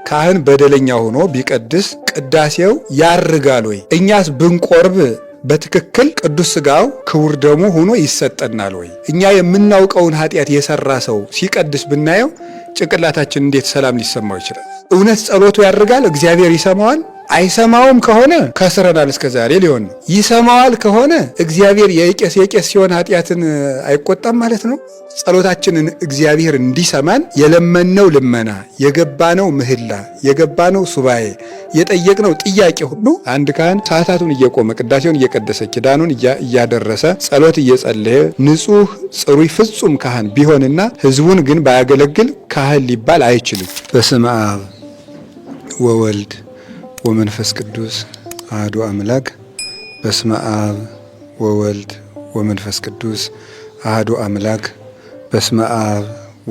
ካህን በደለኛ ሆኖ ቢቀድስ ቅዳሴው ያርጋል ወይ? እኛስ ብንቆርብ በትክክል ቅዱስ ሥጋው ክቡር ደሙ ሆኖ ይሰጠናል ወይ? እኛ የምናውቀውን ኃጢአት የሰራ ሰው ሲቀድስ ብናየው ጭንቅላታችን እንዴት ሰላም ሊሰማው ይችላል? እውነት ጸሎቱ ያርጋል? እግዚአብሔር ይሰማዋል? አይሰማውም ከሆነ ከስረናል እስከ ዛሬ ሊሆን ነው። ይሰማዋል ከሆነ እግዚአብሔር የቄስ ሲሆን ኃጢአትን አይቆጣም ማለት ነው። ጸሎታችንን እግዚአብሔር እንዲሰማን የለመነው ልመና፣ የገባነው ምህላ፣ የገባነው ሱባኤ፣ የጠየቅነው ጥያቄ ሁሉ አንድ ካህን ሰዓታቱን እየቆመ ቅዳሴውን እየቀደሰ ኪዳኑን እያደረሰ ጸሎት እየጸለየ ንጹሕ ጽሩይ ፍጹም ካህን ቢሆንና ሕዝቡን ግን ባያገለግል ካህን ሊባል አይችልም። በስመ አብ ወወልድ ወመንፈስ ቅዱስ አሐዱ አምላክ። በስመ አብ ወወልድ ወመንፈስ ቅዱስ አሐዱ አምላክ። በስመ አብ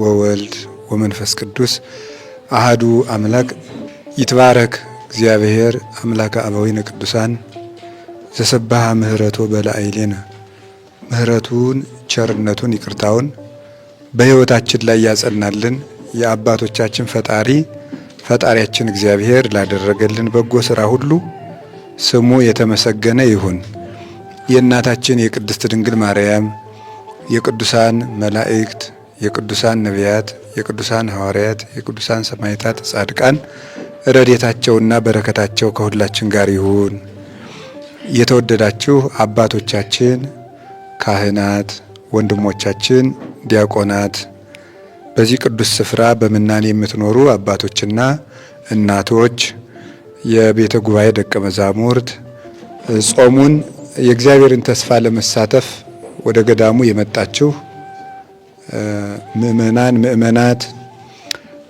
ወወልድ ወመንፈስ ቅዱስ አሐዱ አምላክ። ይትባረክ እግዚአብሔር አምላከ አበዊነ ቅዱሳን ዘሰባህ ምህረቶ በላዕሌነ። ምህረቱን ቸርነቱን ይቅርታውን በሕይወታችን ላይ ያጸናልን የአባቶቻችን ፈጣሪያችን እግዚአብሔር ላደረገልን በጎ ሥራ ሁሉ ስሙ የተመሰገነ ይሁን። የእናታችን የቅድስት ድንግል ማርያም፣ የቅዱሳን መላእክት፣ የቅዱሳን ነቢያት፣ የቅዱሳን ሐዋርያት፣ የቅዱሳን ሰማዕታት፣ ጻድቃን ረድኤታቸውና በረከታቸው ከሁላችን ጋር ይሁን። የተወደዳችሁ አባቶቻችን ካህናት፣ ወንድሞቻችን ዲያቆናት፣ በዚህ ቅዱስ ስፍራ በምናኔ የምትኖሩ አባቶችና እናቶች፣ የቤተ ጉባኤ ደቀ መዛሙርት፣ ጾሙን የእግዚአብሔርን ተስፋ ለመሳተፍ ወደ ገዳሙ የመጣችሁ ምእመናት፣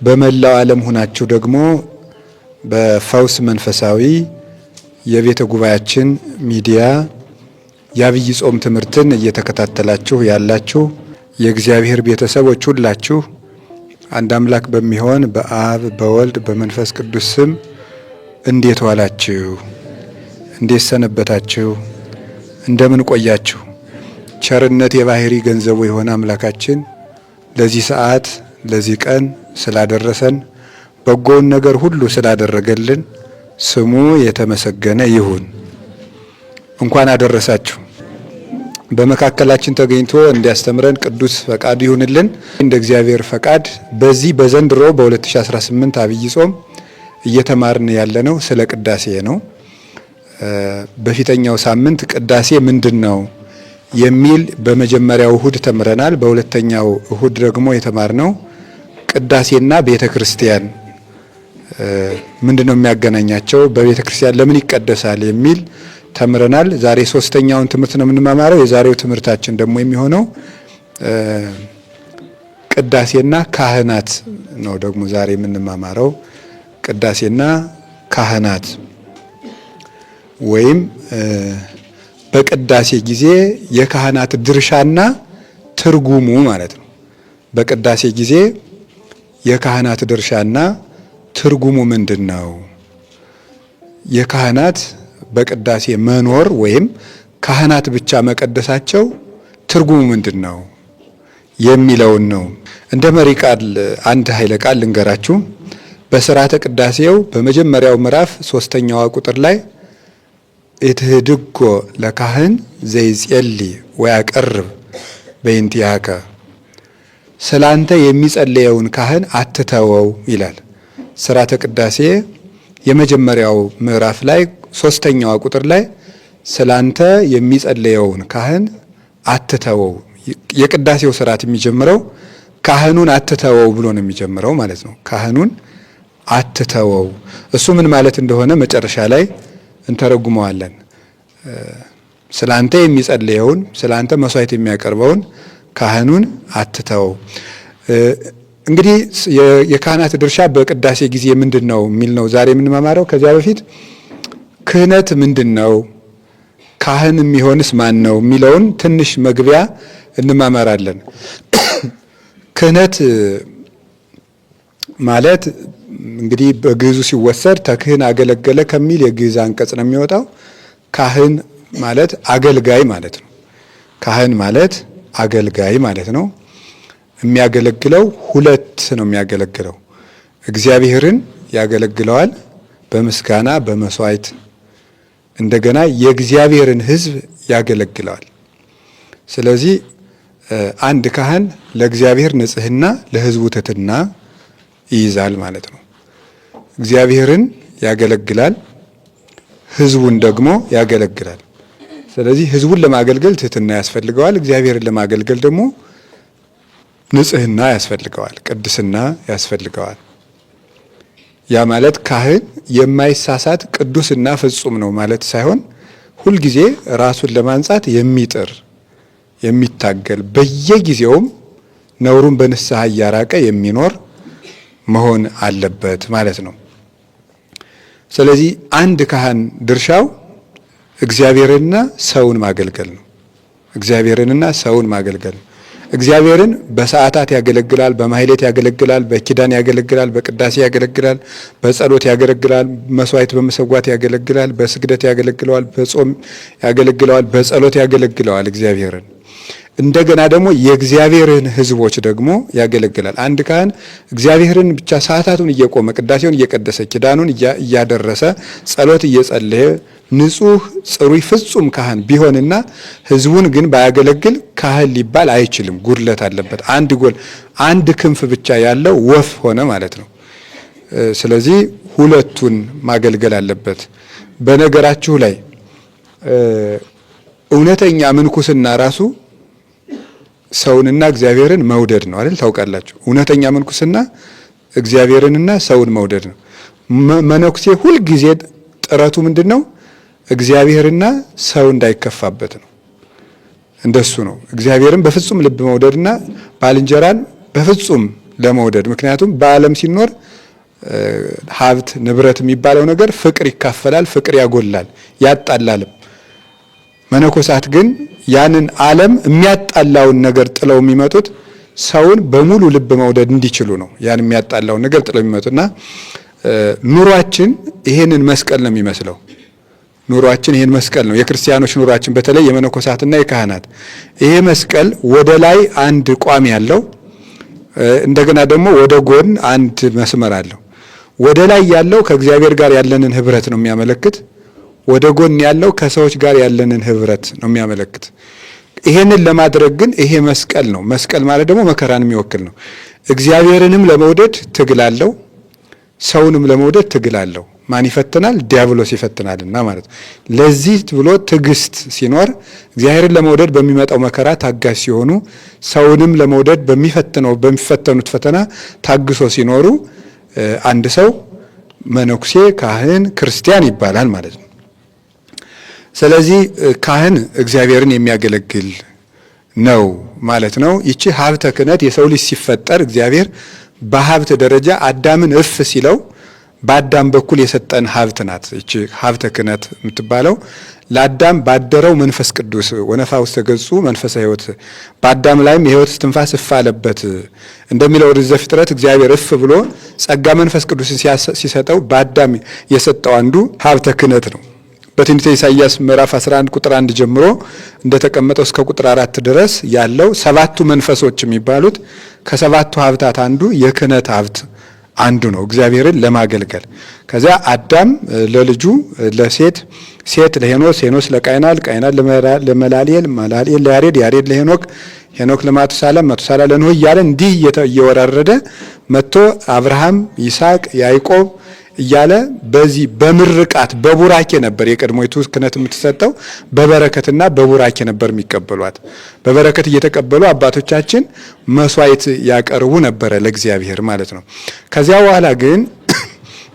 በመላው ዓለም ሆናችሁ ደግሞ በፈውስ መንፈሳዊ የቤተ ጉባኤያችን ሚዲያ የአብይ ጾም ትምህርትን እየተከታተላችሁ ያላችሁ የእግዚአብሔር ቤተሰቦች ሁላችሁ አንድ አምላክ በሚሆን በአብ በወልድ በመንፈስ ቅዱስ ስም እንዴት ዋላችሁ? እንዴት ሰነበታችሁ? እንደምን ቆያችሁ? ቸርነት የባህሪ ገንዘቡ የሆነ አምላካችን ለዚህ ሰዓት ለዚህ ቀን ስላደረሰን በጎውን ነገር ሁሉ ስላደረገልን ስሙ የተመሰገነ ይሁን። እንኳን አደረሳችሁ። በመካከላችን ተገኝቶ እንዲያስተምረን ቅዱስ ፈቃዱ ይሁንልን። እንደ እግዚአብሔር ፈቃድ በዚህ በዘንድሮ በ2018 አብይ ጾም እየተማርን ያለነው ስለ ቅዳሴ ነው። በፊተኛው ሳምንት ቅዳሴ ምንድን ነው የሚል በመጀመሪያው እሁድ ተምረናል። በሁለተኛው እሁድ ደግሞ የተማርነው ቅዳሴና ቤተ ክርስቲያን ምንድነው የሚያገናኛቸው፣ በቤተ ክርስቲያን ለምን ይቀደሳል የሚል ተምረናል። ዛሬ ሶስተኛውን ትምህርት ነው የምንማማረው። የዛሬው ትምህርታችን ደግሞ የሚሆነው ቅዳሴና ካህናት ነው። ደግሞ ዛሬ የምንማማረው ቅዳሴና ካህናት ወይም በቅዳሴ ጊዜ የካህናት ድርሻና ትርጉሙ ማለት ነው። በቅዳሴ ጊዜ የካህናት ድርሻና ትርጉሙ ምንድን ነው? የካህናት በቅዳሴ መኖር ወይም ካህናት ብቻ መቀደሳቸው ትርጉሙ ምንድን ነው የሚለውን ነው። እንደ መሪ ቃል አንድ ኃይለ ቃል ልንገራችሁ። በሥርዓተ ቅዳሴው በመጀመሪያው ምዕራፍ 3ኛዋ ቁጥር ላይ ኢትህድጎ ለካህን ዘይጼሊ ወያቀርብ በእንቲአከ፣ ስላንተ የሚጸለየውን ካህን አትተወው ይላል። ሥርዓተ ቅዳሴ የመጀመሪያው ምዕራፍ ላይ 3ኛዋ ቁጥር ላይ ስላንተ የሚጸለየውን ካህን አትተወው። የቅዳሴው ስርዓት የሚጀምረው ካህኑን አትተወው ብሎ ነው የሚጀምረው ማለት ነው። ካህኑን አትተወው እሱ ምን ማለት እንደሆነ መጨረሻ ላይ እንተረጉመዋለን። ስላንተ የሚጸለየውን ስላንተ መስዋዕት የሚያቀርበውን ካህኑን አትተወው። እንግዲህ የካህናት ድርሻ በቅዳሴ ጊዜ ምንድን ነው የሚል ነው ዛሬ የምንማማረው። ከዚያ በፊት ክህነት ምንድን ነው፣ ካህን የሚሆንስ ማን ነው የሚለውን ትንሽ መግቢያ እንማማራለን። ክህነት ማለት እንግዲህ በግዕዙ ሲወሰድ ተክህን አገለገለ ከሚል የግዕዝ አንቀጽ ነው የሚወጣው። ካህን ማለት አገልጋይ ማለት ነው። ካህን ማለት አገልጋይ ማለት ነው። የሚያገለግለው ሁለት ነው የሚያገለግለው፣ እግዚአብሔርን ያገለግለዋል በምስጋና በመስዋዕት እንደገና የእግዚአብሔርን ሕዝብ ያገለግለዋል። ስለዚህ አንድ ካህን ለእግዚአብሔር ንጽሕና ለሕዝቡ ትሕትና ይይዛል ማለት ነው። እግዚአብሔርን ያገለግላል፣ ሕዝቡን ደግሞ ያገለግላል። ስለዚህ ሕዝቡን ለማገልገል ትሕትና ያስፈልገዋል፣ እግዚአብሔርን ለማገልገል ደግሞ ንጽሕና ያስፈልገዋል፣ ቅድስና ያስፈልገዋል። ያ ማለት ካህን የማይሳሳት ቅዱስና ፍጹም ነው ማለት ሳይሆን ሁልጊዜ ራሱን ለማንጻት የሚጥር የሚታገል በየጊዜውም ነውሩን በንስሐ እያራቀ የሚኖር መሆን አለበት ማለት ነው። ስለዚህ አንድ ካህን ድርሻው እግዚአብሔርንና ሰውን ማገልገል ነው። እግዚአብሔርንና ሰውን ማገልገል ነው። እግዚአብሔርን በሰዓታት ያገለግላል፣ በማህሌት ያገለግላል፣ በኪዳን ያገለግላል፣ በቅዳሴ ያገለግላል፣ በጸሎት ያገለግላል፣ መስዋዕት በመሰዋት ያገለግላል፣ በስግደት ያገለግለዋል፣ በጾም ያገለግለዋል፣ በጸሎት ያገለግለዋል እግዚአብሔርን። እንደገና ደግሞ የእግዚአብሔርን ሕዝቦች ደግሞ ያገለግላል። አንድ ካህን እግዚአብሔርን ብቻ ሰዓታቱን እየቆመ ቅዳሴውን እየቀደሰ ኪዳኑን እያደረሰ ጸሎት እየጸለየ ንጹሕ ጽሩይ ፍጹም ካህን ቢሆንና ሕዝቡን ግን ባያገለግል ካህን ሊባል አይችልም። ጉድለት አለበት። አንድ ክንፍ ብቻ ያለው ወፍ ሆነ ማለት ነው። ስለዚህ ሁለቱን ማገልገል አለበት። በነገራችሁ ላይ እውነተኛ ምንኩስና ራሱ ሰውንና እግዚአብሔርን መውደድ ነው አይደል? ታውቃላችሁ። እውነተኛ ምንኩስና እግዚአብሔርንና ሰውን መውደድ ነው። መነኩሴ ሁልጊዜ ጥረቱ ምንድን ነው? እግዚአብሔርና ሰው እንዳይከፋበት ነው። እንደሱ ነው። እግዚአብሔርን በፍጹም ልብ መውደድና ባልንጀራን በፍጹም ለመውደድ። ምክንያቱም በዓለም ሲኖር ሀብት ንብረት የሚባለው ነገር ፍቅር ይካፈላል፣ ፍቅር ያጎላል፣ ያጣላልም። መነኮሳት ግን ያንን ዓለም የሚያጣላውን ነገር ጥለው የሚመጡት ሰውን በሙሉ ልብ መውደድ እንዲችሉ ነው። ያን የሚያጣላውን ነገር ጥለው የሚመጡና ኑሯችን ይሄንን መስቀል ነው የሚመስለው። ኑሯችን ይሄን መስቀል ነው። የክርስቲያኖች ኑሯችን በተለይ የመነኮሳትና የካህናት ይሄ መስቀል ወደ ላይ አንድ ቋሚ ያለው እንደገና ደግሞ ወደ ጎን አንድ መስመር አለው። ወደ ላይ ያለው ከእግዚአብሔር ጋር ያለንን ህብረት ነው የሚያመለክት። ወደ ጎን ያለው ከሰዎች ጋር ያለንን ህብረት ነው የሚያመለክት። ይሄንን ለማድረግ ግን ይሄ መስቀል ነው። መስቀል ማለት ደግሞ መከራን የሚወክል ነው። እግዚአብሔርንም ለመውደድ ትግል አለው፣ ሰውንም ለመውደድ ትግል አለው። ማን ይፈትናል? ዲያብሎስ ይፈትናልና ማለት ነው። ለዚህ ብሎ ትዕግስት ሲኖር እግዚአብሔርን ለመውደድ በሚመጣው መከራ ታጋሽ ሲሆኑ፣ ሰውንም ለመውደድ በሚፈተኑት ፈተና ታግሶ ሲኖሩ አንድ ሰው መነኩሴ፣ ካህን፣ ክርስቲያን ይባላል ማለት ነው። ስለዚህ ካህን እግዚአብሔርን የሚያገለግል ነው ማለት ነው። ይቺ ሀብተ ክህነት የሰው ልጅ ሲፈጠር እግዚአብሔር በሀብት ደረጃ አዳምን እፍ ሲለው በአዳም በኩል የሰጠን ሀብት ናት። ይቺ ሀብተ ክህነት የምትባለው ለአዳም ባደረው መንፈስ ቅዱስ ወነፋ ውስጥ ተገጹ መንፈሰ ሕይወት በአዳም ላይም የሕይወት እስትንፋስ እፍ አለበት እንደሚለው ወደ ዘፍጥረት እግዚአብሔር እፍ ብሎ ጸጋ መንፈስ ቅዱስን ሲሰጠው በአዳም የሰጠው አንዱ ሀብተ ክህነት ነው። በትንቢተ ኢሳይያስ ምዕራፍ 11 ቁጥር 1 ጀምሮ እንደተቀመጠው እስከ ቁጥር 4 ድረስ ያለው ሰባቱ መንፈሶች የሚባሉት ከሰባቱ ሀብታት አንዱ የክህነት ሀብት አንዱ ነው፣ እግዚአብሔርን ለማገልገል። ከዚያ አዳም ለልጁ ለሴት፣ ሴት ለሄኖስ፣ ሄኖስ ለቃይናል፣ ቃይናል ለመላልኤል፣ መላልኤል ለያሬድ፣ ያሬድ ለሄኖክ፣ ሄኖክ ለማቱሳላ፣ ማቱሳላ ለኖህ እያለ እንዲህ እየወራረደ መጥቶ አብርሃም፣ ይስሐቅ፣ ያዕቆብ እያለ በዚህ በምርቃት በቡራኬ ነበር የቀድሞይቱ ክህነት የምትሰጠው። በበረከትና በቡራኬ ነበር የሚቀበሏት። በበረከት እየተቀበሉ አባቶቻችን መስዋዕት ያቀርቡ ነበረ ለእግዚአብሔር ማለት ነው። ከዚያ በኋላ ግን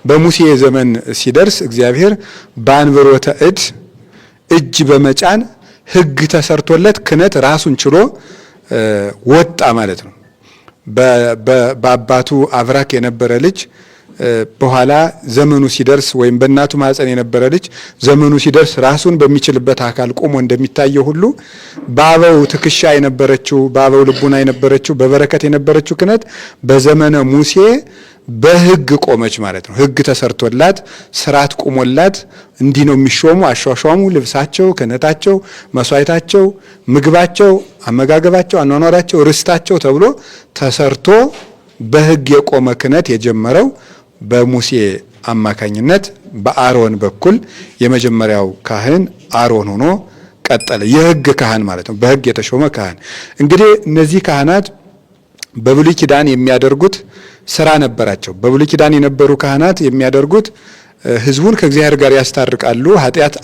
በሙሴ ዘመን ሲደርስ እግዚአብሔር በአንብሮተ እጅ በመጫን ሕግ ተሰርቶለት ክህነት ራሱን ችሎ ወጣ ማለት ነው። በአባቱ አብራክ የነበረ ልጅ በኋላ ዘመኑ ሲደርስ ወይም በእናቱ ማህፀን የነበረ ልጅ ዘመኑ ሲደርስ ራሱን በሚችልበት አካል ቆሞ እንደሚታየው ሁሉ በአበው ትከሻ የነበረችው በአበው ልቡና የነበረችው በበረከት የነበረችው ክህነት በዘመነ ሙሴ በሕግ ቆመች ማለት ነው። ሕግ ተሰርቶላት ስርዓት ቆሞላት እንዲህ ነው የሚሾሙ፣ አሿሿሙ፣ ልብሳቸው፣ ክህነታቸው፣ መስዋዕታቸው፣ ምግባቸው፣ አመጋገባቸው፣ አኗኗራቸው፣ ርስታቸው ተብሎ ተሰርቶ በሕግ የቆመ ክህነት የጀመረው በሙሴ አማካኝነት በአሮን በኩል የመጀመሪያው ካህን አሮን ሆኖ ቀጠለ። የሕግ ካህን ማለት ነው፣ በሕግ የተሾመ ካህን። እንግዲህ እነዚህ ካህናት በብሉይ ኪዳን የሚያደርጉት ስራ ነበራቸው። በብሉይ ኪዳን የነበሩ ካህናት የሚያደርጉት ሕዝቡን ከእግዚአብሔር ጋር ያስታርቃሉ። ኃጢአት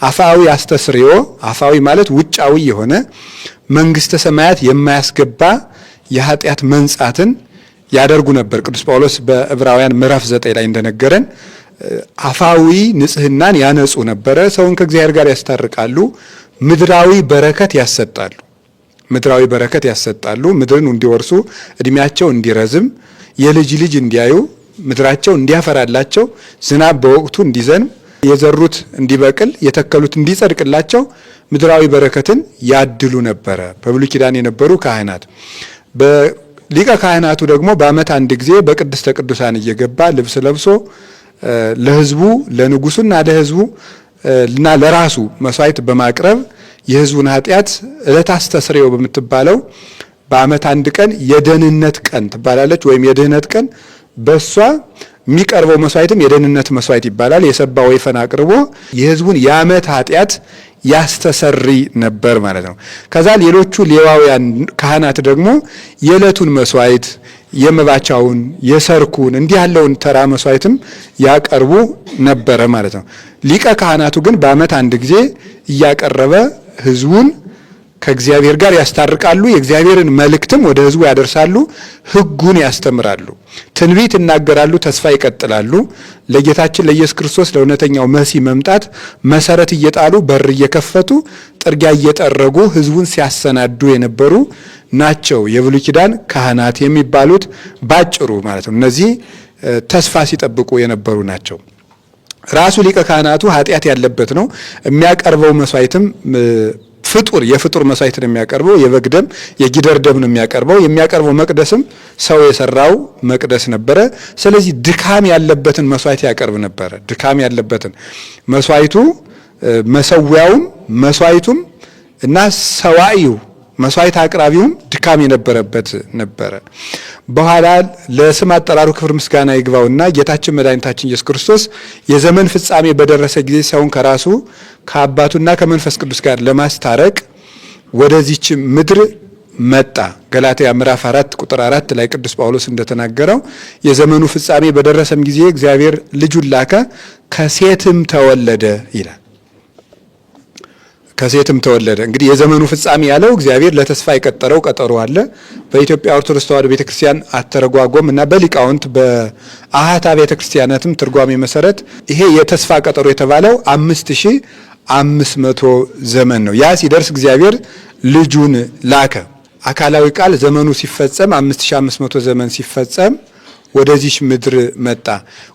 አፋዊ አስተስርዮ፣ አፋዊ ማለት ውጫዊ የሆነ መንግስተ ሰማያት የማያስገባ የኃጢአት መንጻትን ያደርጉ ነበር። ቅዱስ ጳውሎስ በዕብራውያን ምዕራፍ 9 ላይ እንደነገረን አፋዊ ንጽህናን ያነጹ ነበረ። ሰውን ከእግዚአብሔር ጋር ያስታርቃሉ። ምድራዊ በረከት ያሰጣሉ። ምድርን እንዲወርሱ፣ እድሜያቸው እንዲረዝም፣ የልጅ ልጅ እንዲያዩ፣ ምድራቸው እንዲያፈራላቸው፣ ዝናብ በወቅቱ እንዲዘንብ፣ የዘሩት እንዲበቅል፣ የተከሉት እንዲጸድቅላቸው ምድራዊ በረከትን ያድሉ ነበረ በብሉይ ኪዳን የነበሩ ካህናት። ሊቀ ካህናቱ ደግሞ በዓመት አንድ ጊዜ በቅድስተ ቅዱሳን እየገባ ልብስ ለብሶ ለሕዝቡ ለንጉሱና ለሕዝቡ እና ለራሱ መስዋዕት በማቅረብ የሕዝቡን ኃጢአት ዕለተ አስተስርዮ በምትባለው በዓመት አንድ ቀን የደህንነት ቀን ትባላለች፣ ወይም የድህነት ቀን። በሷ የሚቀርበው መስዋዕትም የደህንነት መስዋዕት ይባላል። የሰባ ወይፈን አቅርቦ የሕዝቡን የዓመት ኃጢአት ያስተሰሪ ነበር ማለት ነው። ከዛ ሌሎቹ ሌዋውያን ካህናት ደግሞ የዕለቱን መስዋዕት፣ የመባቻውን፣ የሰርኩን እንዲህ ያለውን ተራ መስዋዕትም ያቀርቡ ነበረ ማለት ነው። ሊቀ ካህናቱ ግን በዓመት አንድ ጊዜ እያቀረበ ሕዝቡን ከእግዚአብሔር ጋር ያስታርቃሉ። የእግዚአብሔርን መልእክትም ወደ ሕዝቡ ያደርሳሉ። ሕጉን ያስተምራሉ፣ ትንቢት ይናገራሉ፣ ተስፋ ይቀጥላሉ። ለጌታችን ለኢየሱስ ክርስቶስ ለእውነተኛው መሲህ መምጣት መሰረት እየጣሉ በር እየከፈቱ ጥርጊያ እየጠረጉ ሕዝቡን ሲያሰናዱ የነበሩ ናቸው የብሉይ ኪዳን ካህናት የሚባሉት ባጭሩ ማለት ነው። እነዚህ ተስፋ ሲጠብቁ የነበሩ ናቸው። ራሱ ሊቀ ካህናቱ ኃጢአት ያለበት ነው። የሚያቀርበው መስዋዕትም የፍጡር መስዋዕት ነው የሚያቀርበው። የበግ ደም፣ የጊደር ደም ነው የሚያቀርበው። የሚያቀርበው መቅደስም ሰው የሰራው መቅደስ ነበረ። ስለዚህ ድካም ያለበትን መስዋዕት ያቀርብ ነበረ። ድካም ያለበትን መስዋዕቱ፣ መሰዊያውም፣ መስዋዕቱም እና ሰዋዕዩ መስዋዕት አቅራቢውም ድካም የነበረበት ነበረ። በኋላ ለስም አጠራሩ ክብር ምስጋና ይግባውና ጌታችን መድኃኒታችን ኢየሱስ ክርስቶስ የዘመን ፍጻሜ በደረሰ ጊዜ ሰውን ከራሱ ከአባቱና ከመንፈስ ቅዱስ ጋር ለማስታረቅ ወደዚች ምድር መጣ። ገላትያ ምዕራፍ 4 ቁጥር 4 ላይ ቅዱስ ጳውሎስ እንደተናገረው የዘመኑ ፍጻሜ በደረሰም ጊዜ እግዚአብሔር ልጁን ላከ፣ ከሴትም ተወለደ ይላል። ከሴትም ተወለደ። እንግዲህ የዘመኑ ፍጻሜ ያለው እግዚአብሔር ለተስፋ የቀጠረው ቀጠሮ አለ። በኢትዮጵያ ኦርቶዶክስ ተዋሕዶ ቤተክርስቲያን አተረጓጎም እና በሊቃውንት በአሃታ ቤተክርስቲያናትም ትርጓሜ መሰረት ይሄ የተስፋ ቀጠሮ የተባለው 5500 ዘመን ነው። ያ ሲደርስ እግዚአብሔር ልጁን ላከ። አካላዊ ቃል ዘመኑ ሲፈጸም 5500 ዘመን ሲፈጸም ወደዚች ምድር መጣ።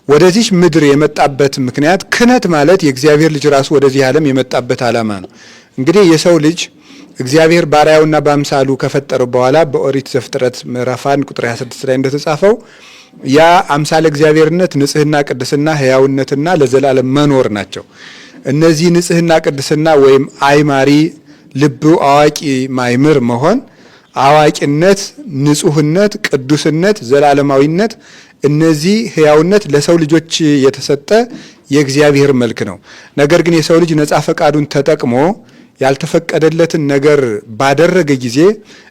ወደዚች ምድር የመጣበት ምክንያት ክህነት ማለት የእግዚአብሔር ልጅ ራሱ ወደዚህ ዓለም የመጣበት ዓላማ ነው። እንግዲህ የሰው ልጅ እግዚአብሔር በአርአያውና በአምሳሉ ከፈጠረው በኋላ በኦሪት ዘፍጥረት ምዕራፍ 1 ቁጥር 26 ላይ እንደተጻፈው ያ አምሳለ እግዚአብሔርነት ንጽህና፣ ቅድስና፣ ሕያውነትና ለዘላለም መኖር ናቸው። እነዚህ ንጽህና፣ ቅድስና ወይም አይማሪ ልብ አዋቂ ማይምር መሆን፣ አዋቂነት፣ ንጹህነት፣ ቅዱስነት፣ ዘላለማዊነት፣ እነዚህ ሕያውነት ለሰው ልጆች የተሰጠ የእግዚአብሔር መልክ ነው። ነገር ግን የሰው ልጅ ነፃ ፈቃዱን ተጠቅሞ ያልተፈቀደለትን ነገር ባደረገ ጊዜ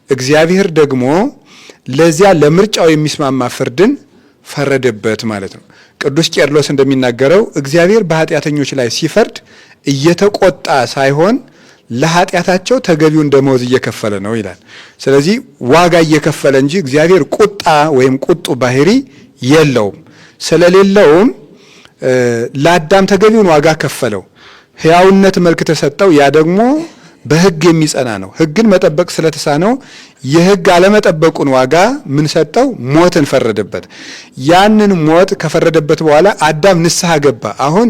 እግዚአብሔር ደግሞ ለዚያ ለምርጫው የሚስማማ ፍርድን ፈረደበት ማለት ነው። ቅዱስ ቄርሎስ እንደሚናገረው እግዚአብሔር በኃጢአተኞች ላይ ሲፈርድ እየተቆጣ ሳይሆን ለኃጢአታቸው ተገቢውን ደመወዝ እየከፈለ ነው ይላል። ስለዚህ ዋጋ እየከፈለ እንጂ እግዚአብሔር ቁጣ ወይም ቁጡ ባህሪ የለውም። ስለሌለውም ለአዳም ተገቢውን ዋጋ ከፈለው። ሕያውነት መልክ ተሰጠው። ያ ደግሞ በሕግ የሚጸና ነው። ሕግን መጠበቅ ስለተሳነው የሕግ አለመጠበቁን ዋጋ ምን ሰጠው? ሞትን ፈረደበት። ያንን ሞት ከፈረደበት በኋላ አዳም ንስሐ ገባ። አሁን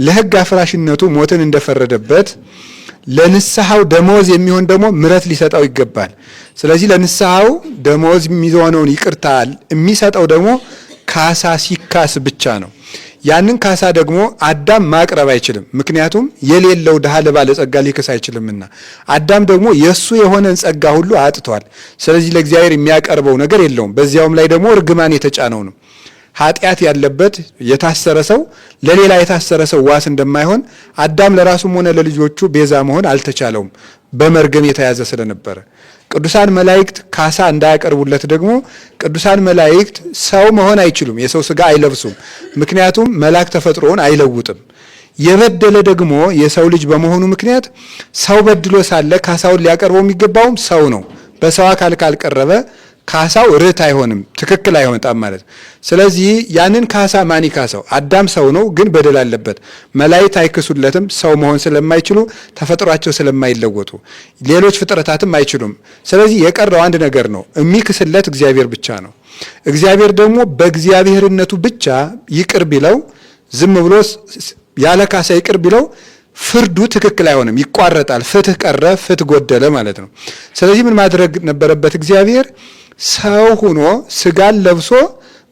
ለሕግ አፍራሽነቱ ሞትን እንደፈረደበት ለንስሐው ደመወዝ የሚሆን ደግሞ ምሕረት ሊሰጠው ይገባል። ስለዚህ ለንስሐው ደመወዝ የሚሆነውን ይቅርታ የሚሰጠው ደግሞ ካሳ ሲካስ ብቻ ነው። ያንን ካሳ ደግሞ አዳም ማቅረብ አይችልም። ምክንያቱም የሌለው ድሃ ለባለጸጋ ሊክስ አይችልምና። አዳም ደግሞ የእሱ የሆነን ጸጋ ሁሉ አጥቷል። ስለዚህ ለእግዚአብሔር የሚያቀርበው ነገር የለውም። በዚያውም ላይ ደግሞ እርግማን የተጫነው ነው። ኃጢአት ያለበት የታሰረ ሰው ለሌላ የታሰረ ሰው ዋስ እንደማይሆን አዳም ለራሱም ሆነ ለልጆቹ ቤዛ መሆን አልተቻለውም፣ በመርገም የተያዘ ስለነበረ። ቅዱሳን መላእክት ካሳ እንዳያቀርቡለት ደግሞ ቅዱሳን መላእክት ሰው መሆን አይችሉም፣ የሰው ሥጋ አይለብሱም። ምክንያቱም መልአክ ተፈጥሮውን አይለውጥም። የበደለ ደግሞ የሰው ልጅ በመሆኑ ምክንያት ሰው በድሎ ሳለ ካሳውን ሊያቀርበው የሚገባውም ሰው ነው። በሰው አካል ካልቀረበ ካሳው ርት አይሆንም፣ ትክክል አይሆንም ማለት። ስለዚህ ያንን ካሳ ማን ይካሳው? አዳም ሰው ነው፣ ግን በደል አለበት። መላእክት አይክሱለትም፣ ሰው መሆን ስለማይችሉ ተፈጥሯቸው ስለማይለወጡ፣ ሌሎች ፍጥረታትም አይችሉም። ስለዚህ የቀረው አንድ ነገር ነው፣ የሚክስለት እግዚአብሔር ብቻ ነው። እግዚአብሔር ደግሞ በእግዚአብሔርነቱ ብቻ ይቅር ቢለው፣ ዝም ብሎ ያለ ካሳ ይቅር ቢለው ፍርዱ ትክክል አይሆንም፣ ይቋረጣል። ፍትህ ቀረ፣ ፍትህ ጎደለ ማለት ነው። ስለዚህ ምን ማድረግ ነበረበት? እግዚአብሔር ሰው ሆኖ ስጋን ለብሶ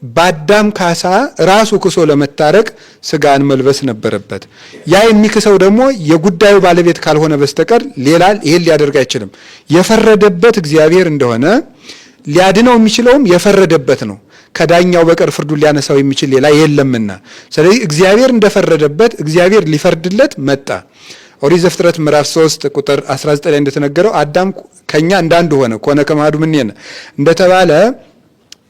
በአዳም ካሳ ራሱ ክሶ ለመታረቅ ስጋን መልበስ ነበረበት። ያ የሚክሰው ደግሞ የጉዳዩ ባለቤት ካልሆነ በስተቀር ሌላ ይሄን ሊያደርግ አይችልም። የፈረደበት እግዚአብሔር እንደሆነ ሊያድነው የሚችለውም የፈረደበት ነው። ከዳኛው በቀር ፍርዱን ሊያነሳው የሚችል ሌላ የለምና፣ ስለዚህ እግዚአብሔር እንደፈረደበት እግዚአብሔር ሊፈርድለት መጣ። ኦሪት ዘፍጥረት ምዕራፍ 3 ቁጥር 19 ላይ እንደተነገረው አዳም ከኛ እንዳንዱ ሆነ ኮነ ከማዱ ምን እንደተባለ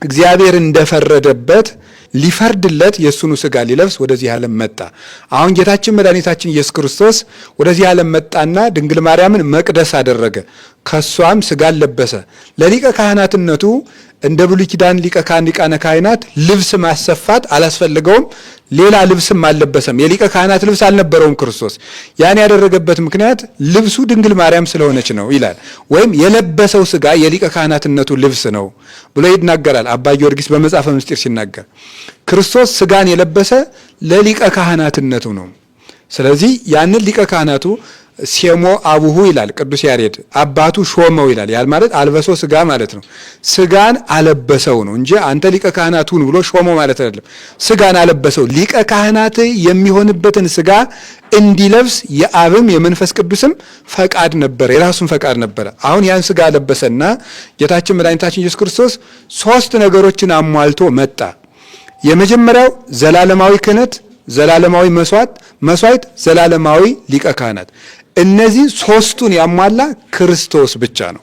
እግዚአብሔር እንደፈረደበት ሊፈርድለት የእሱኑ ሥጋ ሊለብስ ወደዚህ ዓለም መጣ። አሁን ጌታችን መድኃኒታችን ኢየሱስ ክርስቶስ ወደዚህ ዓለም መጣና ድንግል ማርያምን መቅደስ አደረገ። ከሷም ሥጋን ለበሰ። ለሊቀ ካህናትነቱ እንደ ብሉይ ኪዳን ሊቀ ካህን ሊቃነ ካህናት ልብስ ማሰፋት አላስፈልገውም። ሌላ ልብስም አልለበሰም። የሊቀ ካህናት ልብስ አልነበረውም ክርስቶስ። ያን ያደረገበት ምክንያት ልብሱ ድንግል ማርያም ስለሆነች ነው ይላል። ወይም የለበሰው ሥጋ የሊቀ ካህናትነቱ ልብስ ነው ብሎ ይናገራል አባ ጊዮርጊስ በመጽሐፈ ምስጢር ሲናገር። ክርስቶስ ሥጋን የለበሰ ለሊቀ ካህናትነቱ ነው። ስለዚህ ያንን ሊቀ ካህናቱ ሴሞ አቡሁ ይላል ቅዱስ ያሬድ፣ አባቱ ሾመው ይላል። ያል ማለት አልበሶ ሥጋ ማለት ነው። ሥጋን አለበሰው ነው እንጂ አንተ ሊቀ ካህናቱን ብሎ ሾመው ማለት አይደለም። ሥጋን አለበሰው። ሊቀ ካህናት የሚሆንበትን ሥጋ እንዲለብስ የአብም የመንፈስ ቅዱስም ፈቃድ ነበረ፣ የራሱን ፈቃድ ነበረ። አሁን ያን ሥጋ ለበሰና ጌታችን መድኃኒታችን ኢየሱስ ክርስቶስ 3 ነገሮችን አሟልቶ መጣ። የመጀመሪያው ዘላለማዊ ክህነት፣ ዘላለማዊ መስዋዕት፣ ዘላለማዊ ሊቀ ካህናት። እነዚህ 3ቱን ያሟላ ክርስቶስ ብቻ ነው።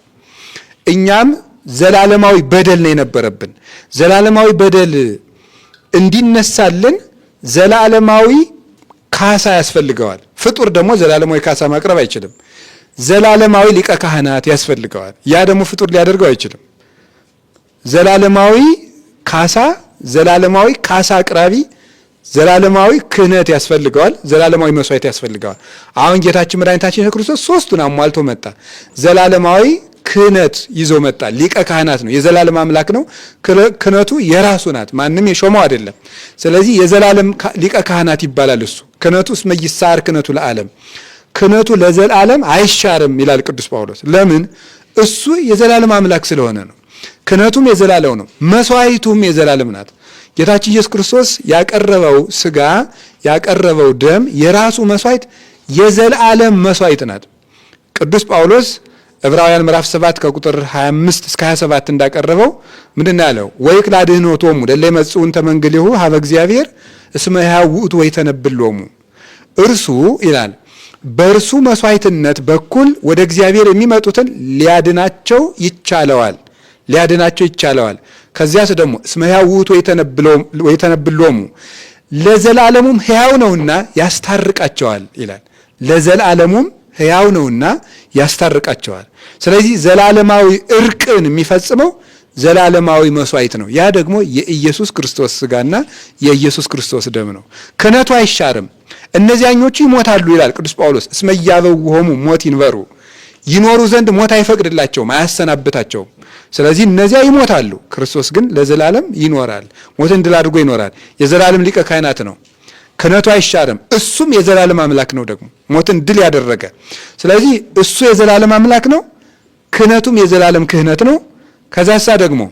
እኛም ዘላለማዊ በደል ነው የነበረብን። ዘላለማዊ በደል እንዲነሳልን ዘላለማዊ ካሳ ያስፈልገዋል። ፍጡር ደግሞ ዘላለማዊ ካሳ ማቅረብ አይችልም። ዘላለማዊ ሊቀ ካህናት ያስፈልገዋል። ያ ደግሞ ፍጡር ሊያደርገው አይችልም። ዘላለማዊ ካሳ፣ ዘላለማዊ ካሳ አቅራቢ፣ ዘላለማዊ ክህነት ያስፈልገዋል። ዘላለማዊ መስዋዕት ያስፈልገዋል። አሁን ጌታችን መድኃኒታችን ኢየሱስ ክርስቶስ 3ቱን አሟልቶ መጣ። ዘላለማዊ ክህነት ይዞ መጣ። ሊቀ ካህናት ነው። የዘላለም አምላክ ነው። ክህነቱ የራሱ ናት። ማንም የሾመው አይደለም። ስለዚህ የዘላለም ሊቀ ካህናት ይባላል። እሱ ክህነቱ እስመ ይሳር ክህነቱ ለዓለም፣ ክህነቱ ለዘላለም አይሻርም ይላል ቅዱስ ጳውሎስ። ለምን? እሱ የዘላለም አምላክ ስለሆነ ነው። ክህነቱም የዘላለም ነው። መስዋዕቱም የዘላለም ናት። ጌታችን ኢየሱስ ክርስቶስ ያቀረበው ሥጋ ያቀረበው ደም የራሱ መስዋዕት የዘላለም መስዋዕት ናት። ቅዱስ ጳውሎስ ዕብራውያን ምዕራፍ 7 ከቁጥር 25 እስከ 27 እንዳቀረበው ምንድን ያለው? ወይክል አድኅኖቶሙ ለእለ ይመጽኡን ተመንግሊሁ ሀበ እግዚአብሔር እስመ ሕያው ውእቱ ወይተነብሎሙ። እርሱ ይላል በእርሱ መስዋዕትነት በኩል ወደ እግዚአብሔር የሚመጡትን ሊያድናቸው ይቻለዋል። ከዚያስ ደግሞ እስመ ሕያው ውእቱ ወይተነብሎሙ ለዘላለሙም ሕያው ነውና ያስታርቃቸዋል ይላል። ለዘላለሙም ሕያው ነውና ያስታርቃቸዋል። ስለዚህ ዘላለማዊ እርቅን የሚፈጽመው ዘላለማዊ መስዋዕት ነው። ያ ደግሞ የኢየሱስ ክርስቶስ ሥጋና የኢየሱስ ክርስቶስ ደም ነው። ክህነቱ አይሻርም። እነዚያኞቹ ይሞታሉ ይላል ቅዱስ ጳውሎስ። እስመ ኢያበውሆሙ ሞት ይንበሩ፣ ይኖሩ ዘንድ ሞት አይፈቅድላቸውም፣ አያሰናብታቸውም። ስለዚህ እነዚያ ይሞታሉ። ክርስቶስ ግን ለዘላለም ይኖራል። ሞትን ድል አድርጎ ይኖራል። የዘላለም ሊቀ ካህናት ነው። ክህነቱ አይሻርም። እሱም የዘላለም አምላክ ነው፣ ደግሞ ሞትን ድል ያደረገ። ስለዚህ እሱ የዘላለም አምላክ ነው፣ ክህነቱም የዘላለም ክህነት ነው። ከዛሳ ደግሞ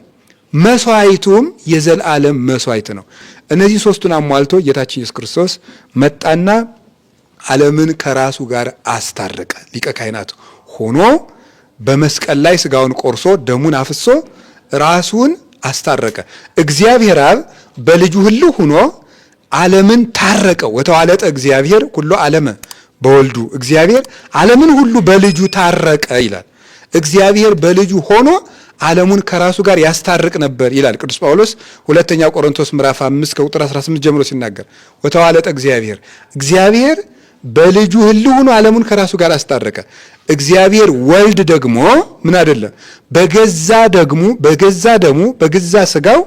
መስዋዕቱም የዘላለም መስዋዕት ነው። እነዚህ 3ቱን አሟልቶ ጌታችን ኢየሱስ ክርስቶስ መጣና ዓለምን ከራሱ ጋር አስታረቀ። ሊቀ ካህናት ሆኖ በመስቀል ላይ ሥጋውን ቆርሶ ደሙን አፍሶ ራሱን አስታረቀ። እግዚአብሔር አብ በልጁ ህልው ሆኖ ዓለምን ታረቀው። ወተዋለጠ እግዚአብሔር ሁሉ ዓለመ በወልዱ እግዚአብሔር ዓለምን ሁሉ በልጁ ታረቀ ይላል። እግዚአብሔር በልጁ ሆኖ ዓለሙን ከራሱ ጋር ያስታርቅ ነበር ይላል ቅዱስ ጳውሎስ ሁለተኛ ቆሮንቶስ ምዕራፍ 5 ከቁጥር 18 ጀምሮ ሲናገር ወተዋለጠ እግዚአብሔር በልጁ ህልው ሆኖ ዓለሙን ከራሱ ጋር አስታረቀ። እግዚአብሔር ወልድ ደግሞ ምን አይደለም በገዛ ደሙ በገዛ ስጋው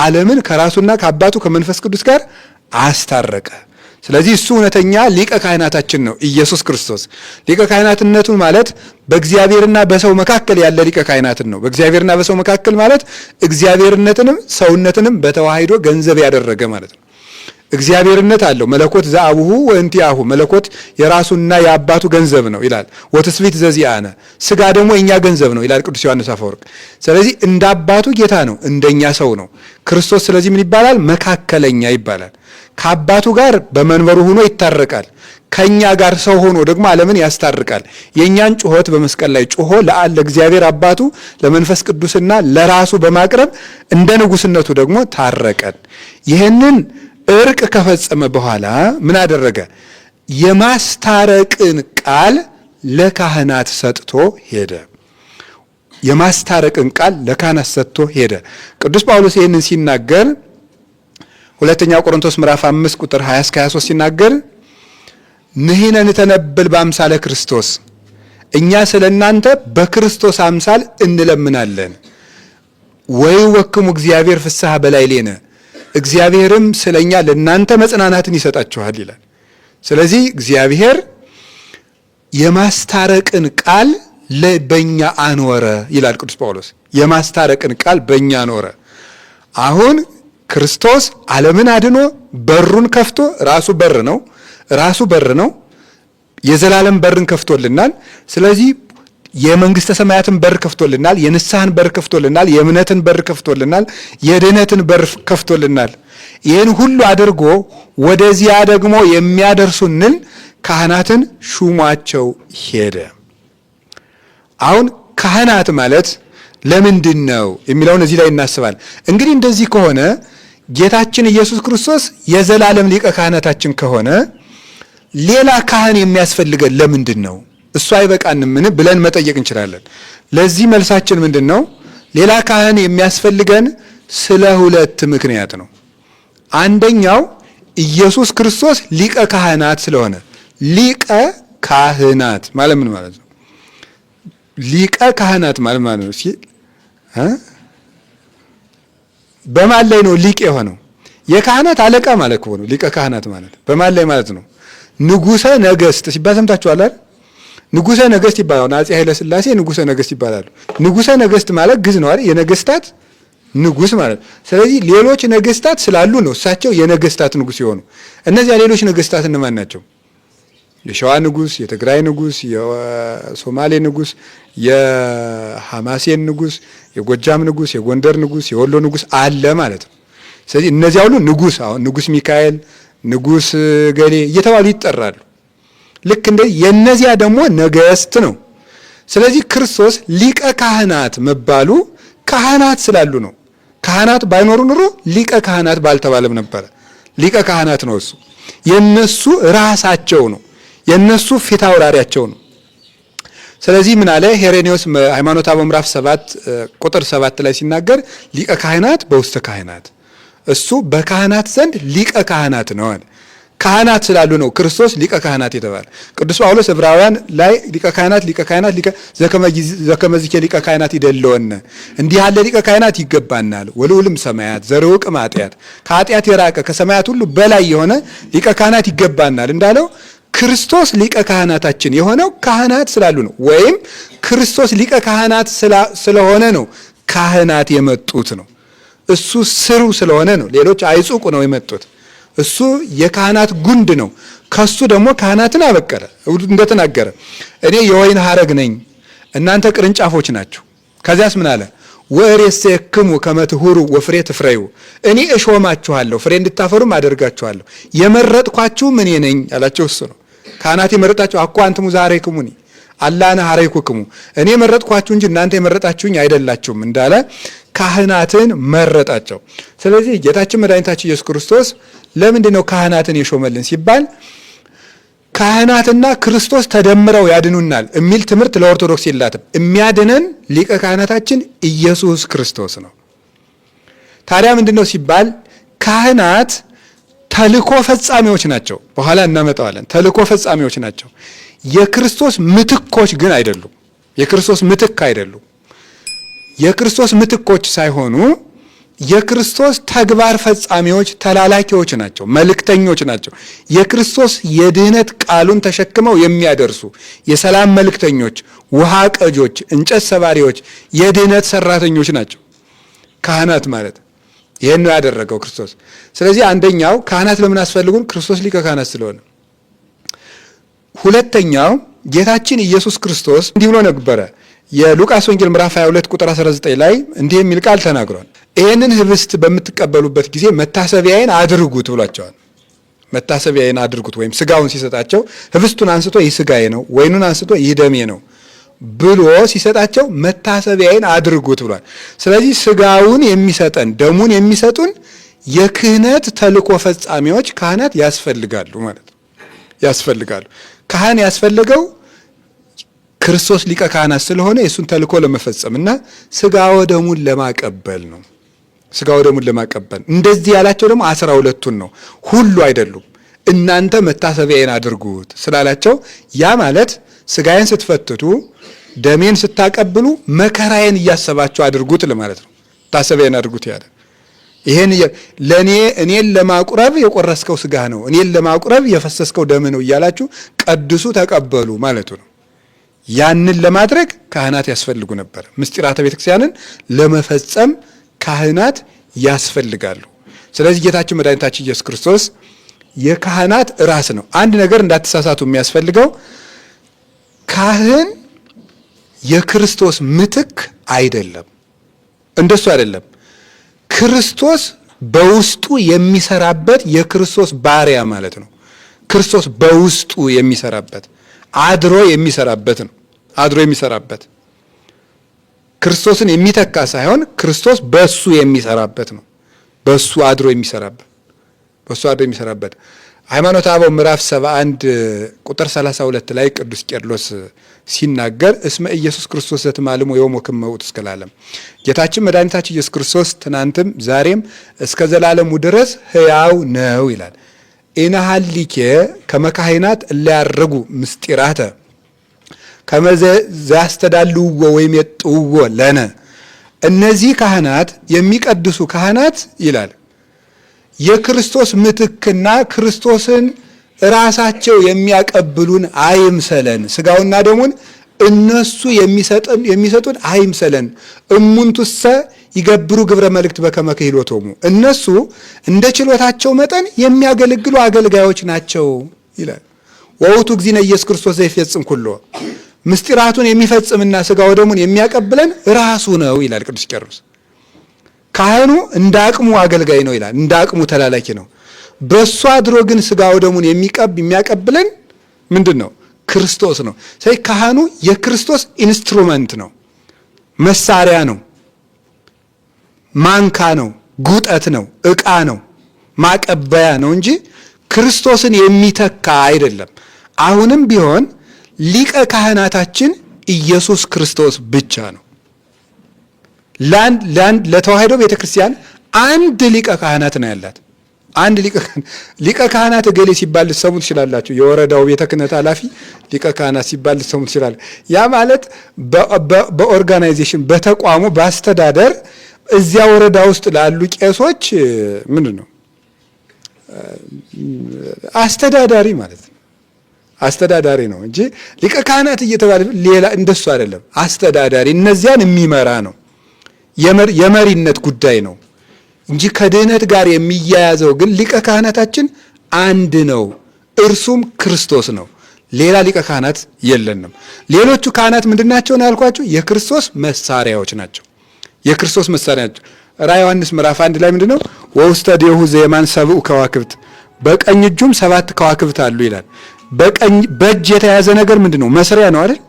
ዓለምን ከራሱና ከአባቱ ከመንፈስ ቅዱስ ጋር አስታረቀ። ስለዚህ እሱ እውነተኛ ሊቀ ካህናታችን ነው ኢየሱስ ክርስቶስ። ሊቀ ካህናትነቱ ማለት በእግዚአብሔርና በሰው መካከል ያለ ሊቀ ካህናትን ነው። በእግዚአብሔርና በሰው መካከል ማለት እግዚአብሔርነትንም ሰውነትንም በተዋሂዶ ገንዘብ ያደረገ ማለት ነው። እግዚአብሔርነት አለው መለኮት ዘአቡሁ ወእንቲአሁ መለኮት የራሱና የአባቱ ገንዘብ ነው ይላል። ወትስብእት ዘዚአነ ስጋ ደግሞ የኛ ገንዘብ ነው ይላል ቅዱስ ዮሐንስ አፈወርቅ። ስለዚህ እንደ አባቱ ጌታ ነው፣ እንደኛ ሰው ነው ክርስቶስ። ስለዚህ ምን ይባላል? መካከለኛ ይባላል። ከአባቱ ጋር በመንበሩ ሆኖ ይታረቃል። ከኛ ጋር ሰው ሆኖ ደግሞ ዓለምን ያስታርቃል። የኛን ጩኸት በመስቀል ላይ ጮሆ ለእግዚአብሔር አባቱ ለመንፈስ ቅዱስና ለራሱ በማቅረብ እንደ ንጉስነቱ ደግሞ ታረቀን። ይህንን እርቅ ከፈጸመ በኋላ ምን አደረገ? የማስታረቅን ቃል ለካህናት ሰጥቶ ሄደ። የማስታረቅን ቃል ለካህናት ሰጥቶ ሄደ። ቅዱስ ጳውሎስ ይህንን ሲናገር ሁለተኛ ቆሮንቶስ ምዕራፍ 5 ቁጥር 20 እስከ 23 ሲናገር ንሕነ ንተነብል በአምሳለ ክርስቶስ እኛ ስለናንተ በክርስቶስ አምሳል እንለምናለን። ወይወክሙ እግዚአብሔር ፍስሐ በላዕሌነ እግዚአብሔርም ስለኛ ለናንተ መጽናናትን ይሰጣችኋል ይላል። ስለዚህ እግዚአብሔር የማስታረቅን ቃል በእኛ አኖረ ይላል ቅዱስ ጳውሎስ። የማስታረቅን ቃል በእኛ አኖረ። አሁን ክርስቶስ ዓለምን አድኖ በሩን ከፍቶ ራሱ በር ነው። የዘላለም በርን ከፍቶልናል። ስለዚህ የመንግስተ ሰማያትን በር ከፍቶልናል። የንስሐን በር ከፍቶልናል። የእምነትን በር ከፍቶልናል። የድህነትን በር ከፍቶልናል። ይህን ሁሉ አድርጎ ወደዚያ ደግሞ የሚያደርሱንን ካህናትን ሹሟቸው ሄደ። አሁን ካህናት ማለት ለምንድን ነው የሚለውን እዚህ ላይ እናስባል። እንግዲህ እንደዚህ ከሆነ ጌታችን ኢየሱስ ክርስቶስ የዘላለም ሊቀ ካህናታችን ከሆነ ሌላ ካህን የሚያስፈልገን ለምንድን ነው? እሱ አይበቃንምን ብለን መጠየቅ እንችላለን። ለዚህ መልሳችን ምንድን ነው? ሌላ ካህን የሚያስፈልገን ስለ ሁለት ምክንያት ነው። አንደኛው ኢየሱስ ክርስቶስ ሊቀ ካህናት ስለሆነ። ሊቀ ካህናት ማለት ምን ማለት ነው? ሊቀ ካህናት ማለት ነው። እስኪ በማን ላይ ነው ሊቅ የሆነው? የካህናት አለቃ ማለት ነው። ሊቀ ካህናት ማለት በማን ላይ ማለት ነው? ንጉሠ ነገሥት ሲባል ሰምታችኋል አይደል? ንጉሠ ነገሥት ይባላል። አፄ ኃይለ ሥላሴ ንጉሠ ነገሥት ይባላሉ። ንጉሠ ነገሥት ማለት ግዝ ነው አይደል? የነገሥታት ንጉሥ ማለት። ስለዚህ ሌሎች ነገሥታት ስላሉ ነው እሳቸው የነገሥታት ንጉሥ የሆኑ። እነዚያ ሌሎች ነገሥታት እነማን ናቸው? የሸዋ ንጉሥ፣ የትግራይ ንጉሥ፣ የሶማሌ ንጉሥ፣ የሐማሴን ንጉሥ፣ የጎጃም ንጉሥ፣ የጎንደር ንጉሥ፣ የወሎ ንጉሥ አለ ማለት ነው። ስለዚህ እነዚያ ሁሉ ንጉሥ፣ አሁን ንጉሥ ሚካኤል፣ ንጉሥ ገሌ እየተባሉ ይጠራሉ። ልክ እንደ የነዚያ ደግሞ ነገሥት ነው። ስለዚህ ክርስቶስ ሊቀ ካህናት መባሉ ካህናት ስላሉ ነው። ካህናት ባይኖሩ ኑሮ ሊቀ ካህናት ባልተባለም ነበረ። ሊቀ ካህናት ነው እሱ። የነሱ ራሳቸው ነው። የነሱ ፊት አውራሪያቸው ነው። ስለዚህ ምን አለ ሄሬኔዎስ ሃይማኖተ አበው ምዕራፍ 7 ቁጥር 7 ላይ ሲናገር ሊቀ ካህናት በውስተ ካህናት፣ እሱ በካህናት ዘንድ ሊቀ ካህናት ነው አለ። ካህናት ስላሉ ነው ክርስቶስ ሊቀ ካህናት የተባለ። ቅዱስ ጳውሎስ ዕብራውያን ላይ ሊቀ ካህናት ዘከመዚኬ ሊቀ ካህናት ይደለወነ፣ እንዲህ ያለ ሊቀ ካህናት ይገባናል። ወልዑልም ሰማያት ዘርውቅ ማጥያት፣ ከኃጢአት የራቀ ከሰማያት ሁሉ በላይ የሆነ ሊቀ ካህናት ይገባናል እንዳለው ክርስቶስ ሊቀ ካህናታችን የሆነው ካህናት ስላሉ ነው። ወይም ክርስቶስ ሊቀ ካህናት ስለሆነ ነው ካህናት የመጡት ነው። እሱ ስሩ ስለሆነ ነው። ሌሎች አይጹቁ ነው የመጡት። እሱ የካህናት ጉንድ ነው። ከሱ ደግሞ ካህናትን አበቀለ። እንደተናገረ እኔ የወይን ሐረግ ነኝ፣ እናንተ ቅርንጫፎች ናችሁ። ከዚያስ ምን አለ? ወእሬሴክሙ ከመ ትሁሩ ወፍሬ ትፍረዩ፣ እኔ እሾማችኋለሁ ፍሬ እንድታፈሩም አደርጋችኋለሁ። የመረጥኳችሁ እኔ ነኝ አላቸው። እሱ ነው ካህናት የመረጣችሁ። አኳ አንትሙ ዘሐረይኩሙኒ አላነ ሐረይኩክሙ፣ እኔ የመረጥኳችሁ እንጂ እናንተ የመረጣችሁኝ አይደላችሁም እንዳለ ካህናትን መረጣቸው። ስለዚህ ጌታችን መድኃኒታችን ኢየሱስ ክርስቶስ ለምንድን ነው ካህናትን የሾመልን ሲባል ካህናትና ክርስቶስ ተደምረው ያድኑናል የሚል ትምህርት ለኦርቶዶክስ የላትም። የሚያድነን ሊቀ ካህናታችን ኢየሱስ ክርስቶስ ነው። ታዲያ ምንድን ነው ሲባል ካህናት ተልእኮ ፈጻሚዎች ናቸው። በኋላ እናመጣዋለን። ተልእኮ ፈጻሚዎች ናቸው። የክርስቶስ ምትኮች ግን አይደሉም። የክርስቶስ ምትክ አይደሉም። የክርስቶስ ምትኮች ሳይሆኑ የክርስቶስ ተግባር ፈጻሚዎች፣ ተላላኪዎች ናቸው፣ መልእክተኞች ናቸው። የክርስቶስ የድህነት ቃሉን ተሸክመው የሚያደርሱ የሰላም መልእክተኞች፣ ውሃ ቀጆች፣ እንጨት ሰባሪዎች፣ የድህነት ሰራተኞች ናቸው ካህናት ማለት። ይህን ነው ያደረገው ክርስቶስ። ስለዚህ አንደኛው ካህናት ለምን አስፈልጉን? ክርስቶስ ሊቀ ካህናት ስለሆነ። ሁለተኛው ጌታችን ኢየሱስ ክርስቶስ እንዲህ ብሎ ነበረ። የሉቃስ ወንጌል ምዕራፍ 22 ቁጥር 19 ላይ እንዲህ የሚል ቃል ተናግሯል። ይህንን ህብስት በምትቀበሉበት ጊዜ መታሰቢያዬን አድርጉት ብሏቸዋል። መታሰቢያዬን አድርጉት ወይም ስጋውን ሲሰጣቸው ህብስቱን አንስቶ ይህ ስጋዬ ነው፣ ወይኑን አንስቶ ይህ ደሜ ነው ብሎ ሲሰጣቸው መታሰቢያዬን አድርጉት ብሏል። ስለዚህ ስጋውን የሚሰጠን ደሙን የሚሰጡን የክህነት ተልእኮ ፈጻሚዎች ካህናት ያስፈልጋሉ ማለት ነው። ያስፈልጋሉ። ካህን ያስፈልገው ክርስቶስ ሊቀ ካህናት ስለሆነ የእሱን ተልእኮ ለመፈጸም እና ስጋ ወደሙን ለማቀበል ነው። ስጋ ወደሙን ለማቀበል እንደዚህ ያላቸው ደግሞ 12ቱን ነው፣ ሁሉ አይደሉም። እናንተ መታሰቢያዬን አድርጉት ስላላቸው ያ ማለት ስጋዬን ስትፈትቱ ደሜን ስታቀብሉ መከራዬን እያሰባችሁ አድርጉት ለማለት ነው። መታሰቢያዬን አድርጉት ያለ ይሄን እኔን ለማቁረብ የቆረስከው ስጋ ነው፣ እኔን ለማቁረብ የፈሰስከው ደም ነው እያላችሁ ቀድሱ ተቀበሉ ማለቱ ነው። ያንን ለማድረግ ካህናት ያስፈልጉ ነበር። ምስጢራተ ቤተክርስቲያንን ለመፈጸም ካህናት ያስፈልጋሉ። ስለዚህ ጌታችን መድኃኒታችን ኢየሱስ ክርስቶስ የካህናት ራስ ነው። አንድ ነገር እንዳትሳሳቱ የሚያስፈልገው ካህን የክርስቶስ ምትክ አይደለም። እንደሱ አይደለም። ክርስቶስ በውስጡ የሚሰራበት የክርስቶስ ባሪያ ማለት ነው። ክርስቶስ በውስጡ የሚሰራበት አድሮ የሚሰራበት ነው። አድሮ የሚሰራበት ክርስቶስን የሚተካ ሳይሆን ክርስቶስ በሱ የሚሰራበት ነው። በሱ አድሮ የሚሰራበት በሱ አድሮ የሚሰራበት ሃይማኖተ አበው ምዕራፍ 71 ቁጥር 32 ላይ ቅዱስ ቄርሎስ ሲናገር እስመ ኢየሱስ ክርስቶስ ዘትማልሞ ዮሞ ክመ ውእቱ እስከ ለዓለም፣ ጌታችን መድኃኒታችን ኢየሱስ ክርስቶስ ትናንትም ዛሬም እስከ ዘላለሙ ድረስ ሕያው ነው ይላል። ኢነሃሊኬ ከመ ካህናት እለ ያርጉ ምስጢራተ ከመ ዘያስተዳልውዎ ወይም የጥውዎ ለነ። እነዚህ ካህናት የሚቀድሱ ካህናት ይላል የክርስቶስ ምትክና ክርስቶስን ራሳቸው የሚያቀብሉን አይምሰለን። ስጋውና ደሙን እነሱ የሚሰጡን አይምሰለን። እሙንቱሰ ይገብሩ ግብረ መልእክት በከመ ክህሎቶሙ፣ እነሱ እንደ ችሎታቸው መጠን የሚያገለግሉ አገልጋዮች ናቸው ይላል። ወውቱ እግዚእነ ኢየሱስ ክርስቶስ ዘይፈጽም ኩሎ፣ ምስጢራቱን የሚፈጽምና ስጋው ደሙን የሚያቀብለን ራሱ ነው ይላል ቅዱስ ቄርሎስ። ካህኑ እንደ አቅሙ አገልጋይ ነው ይላል፣ እንደ አቅሙ ተላላኪ ነው። በሱ አድሮ ግን ስጋው ደሙን የሚያቀብለን ምንድን ነው? ክርስቶስ ነው። ስለዚህ ካህኑ የክርስቶስ ኢንስትሩመንት ነው፣ መሳሪያ ነው፣ ማንካ ነው፣ ጉጠት ነው፣ ዕቃ ነው፣ ማቀበያ ነው እንጂ ክርስቶስን የሚተካ አይደለም። አሁንም ቢሆን ሊቀ ካህናታችን ኢየሱስ ክርስቶስ ብቻ ነው። ለተዋሕዶ ቤተክርስቲያን አንድ ሊቀ ካህናት ነው ያላት። አንድ ሊቀ ካህናት እገሌ ሲባል ልትሰሙ ትችላላችሁ። የወረዳው ቤተ ክህነት ኃላፊ ሊቀ ካህናት ሲባል ልትሰሙ ትችላላችሁ። ያ ማለት በኦርጋናይዜሽን በተቋሙ በአስተዳደር እዚያ ወረዳ ውስጥ ላሉ ቄሶች ምንድን ነው አስተዳዳሪ ማለት ነው። አስተዳዳሪ ነው እንጂ ሊቀ ካህናት እየተባለ ሌላ እንደሱ አይደለም። አስተዳዳሪ እነዚያን የሚመራ ነው። የመሪነት ጉዳይ ነው እንጂ ከድህነት ጋር የሚያያዘው ግን ሊቀ ካህናታችን አንድ ነው፣ እርሱም ክርስቶስ ነው። ሌላ ሊቀ ካህናት የለንም። ሌሎቹ ካህናት ምንድናቸው ነው ያልኳችሁ? የክርስቶስ መሳሪያዎች ናቸው። የክርስቶስ መሳሪያ ናቸው። ራዕየ ዮሐንስ ምዕራፍ 1 ላይ ምንድነው? ወውስተ ዴሁ ዘየማን ሰብኡ ከዋክብት፣ በቀኝ እጁም 7 ከዋክብት አሉ ይላል። በእጅ የተያዘ ነገር ምንድነው? መስሪያ ነው አይደል?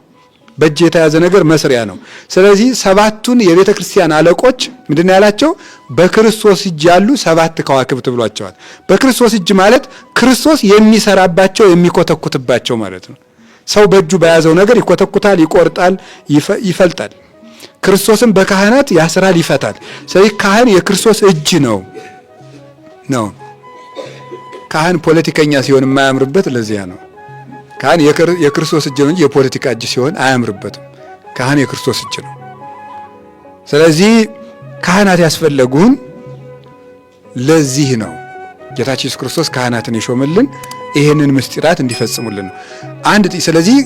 በእጅ የተያዘ ነገር መስሪያ ነው። ስለዚህ ሰባቱን የቤተ ክርስቲያን አለቆች ምንድን ነው ያላቸው? በክርስቶስ እጅ ያሉ 7 ከዋክብት ብሏቸዋል። በክርስቶስ እጅ ማለት ክርስቶስ የሚሰራባቸው የሚኮተኩትባቸው ማለት ነው። ሰው በእጁ በያዘው ነገር ይኮተኩታል፣ ይቆርጣል፣ ይፈልጣል። ክርስቶስም በካህናት ያስራል፣ ይፈታል። ስለዚህ ካህን የክርስቶስ እጅ ነው። ካህን ፖለቲከኛ ሲሆን የማያምርበት ለዚያ ነው። ካህን የክርስቶስ እጅ ነው እንጂ የፖለቲካ እጅ ሲሆን አያምርበትም። ካህን የክርስቶስ እጅ ነው። ስለዚህ ካህናት ያስፈለጉን ለዚህ ነው። ጌታችን ኢየሱስ ክርስቶስ ካህናትን የሾመልን ይሄንን ምስጢራት እንዲፈጽሙልን ነው። ስለዚህ